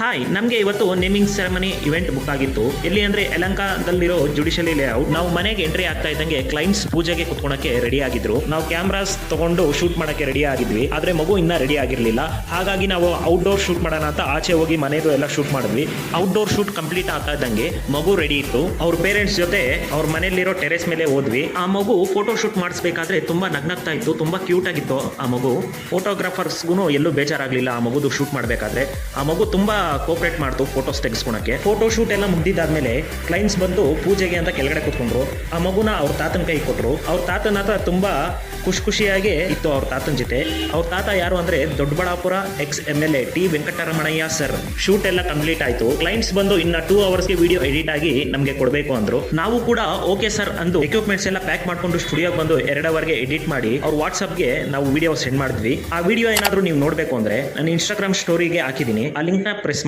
Hi, ನಮಗೆ ಇವತ್ತು naming ceremony event book ಆಗಿತ್ತು. ಎಲ್ಲಿ ಅಂದ್ರೆ ಯಲಹಂಕದಲ್ಲಿರೋ ಜುಡಿಷಿಯಲಿ ಲೇಔಟ್. ನಾವು ಮನೆಗೆ ಎಂಟ್ರಿ ಆಗ್ತಾ ಇದ್ದಂಗೆ ಕ್ಲೈಂಟ್ಸ್ ಪೂಜೆಗೆ ಕುತ್ಕೊಳಕ್ಕೆ ರೆಡಿ ಆಗಿದ್ರು. ನಾವು ಕ್ಯಾಮ್ರಾಸ್ ತಗೊಂಡು ಶೂಟ್ ಮಾಡಕ್ಕೆ ರೆಡಿ ಆಗಿದ್ವಿ. ಆದ್ರೆ ಮಗು ಇನ್ನ ರೆಡಿ ಆಗಿರ್ಲಿಲ್ಲ. ಹಾಗಾಗಿ ನಾವು ಔಟ್ಡೋರ್ ಶೂಟ್ ಮಾಡೋಣ ಅಂತ ಆಚೆ ಹೋಗಿ ಮನೆದು ಎಲ್ಲ ಶೂಟ್ ಮಾಡಿದ್ವಿ. ಔಟ್ಡೋರ್ ಶೂಟ್ ಕಂಪ್ಲೀಟ್ ಆಗ್ತಾ ಇದ್ದಂಗೆ ಮಗು ರೆಡಿ ಇತ್ತು. ಅವ್ರ ಪೇರೆಂಟ್ಸ್ ಜೊತೆ ಅವ್ರ ಮನೆಯಲ್ಲಿರೋ ಟೆರೆಸ್ ಮೇಲೆ ಹೋದ್ವಿ. ಆ ಮಗು ಫೋಟೋ ಶೂಟ್ ಮಾಡಿಸ್ಬೇಕಾದ್ರೆ ತುಂಬಾ ನಗ್ನಗ್ತಾ ಇತ್ತು, ತುಂಬಾ ಕ್ಯೂಟ್ ಆಗಿತ್ತು ಆ ಮಗು. ಫೋಟೋಗ್ರಾಫರ್ಸ್ಗೂ ಎಲ್ಲೂ ಬೇಜಾರಾಗ್ಲಿಲ್ಲ ಆ ಮಗುದು ಶೂಟ್ ಮಾಡಬೇಕಾದ್ರೆ. ಆ ಮಗು ತುಂಬಾ ಕೋಪರೇಟ್ ಮಾಡ್ತು ಫೋಟೋಸ್ ತೆಗೆಸ್ಕೊಳಕ್ಕೆ. ಫೋಟೋ ಶೂಟ್ ಎಲ್ಲ ಮುಗ್ದಿದ್ದಾದ್ಮೇಲೆ ಕ್ಲೈಂಟ್ಸ್ ಬಂದು ಪೂಜೆಗೆ ಅಂತ ಕೆಳಗಡೆ ಕೂತ್ಕೊಂಡ್ರು. ಆ ಮಗುನ ಅವ್ರ ತಾತನ ಕೈ ಕೊಟ್ಟರು. ಅವ್ರ ತಾತನ ಹತ್ರ ತುಂಬಾ ಖುಷಿಯಾಗಿ ಇತ್ತು ಅವ್ರ ತಾತನ ಜೊತೆ. ಅವ್ರ ತಾತ ಯಾರು ಅಂದ್ರೆ Doddaballapur ex-MLA T Venkataramanaiah sir. Shoot ಎಲ್ಲ ಕಂಪ್ಲೀಟ್ ಆಯ್ತು. ಕ್ಲೈಂಟ್ಸ್ ಬಂದು ಇನ್ನ 2 ಅವರ್ಸ್ಗೆ ವಿಡಿಯೋ ಎಡಿಟ್ ಆಗಿ ನಮಗೆ ಕೊಡಬೇಕು ಅಂದ್ರು. ನಾವು ಕೂಡ ಓಕೆ ಸರ್ ಅಂದು ಎಕ್ವಿಪ್ಮೆಂಟ್ಸ್ ಎಲ್ಲ ಪ್ಯಾಕ್ ಮಾಡ್ಕೊಂಡು ಸ್ಟುಡಿಯೋಗೆ ಬಂದು 2 ಅವರ್ಗೆ ಎಡಿಟ್ ಮಾಡಿ ಅವ್ರ ವಾಟ್ಸಪ್ಗೆ ನಾವು ವಿಡಿಯೋ ಸೆಂಡ್ ಮಾಡಿದ್ವಿ. ಆ ವಿಡಿಯೋ ಏನಾದರೂ ನೀವು ನೋಡಬೇಕು ಅಂದ್ರೆ ನಾನು ಇನ್ಸ್ಟಾಗ್ರಾಮ್ ಸ್ಟೋರಿಗೆ ಹಾಕಿದ್ದೀನಿ. ಆ ಲಿಂಕ್ನ ಪ್ರೆಸ್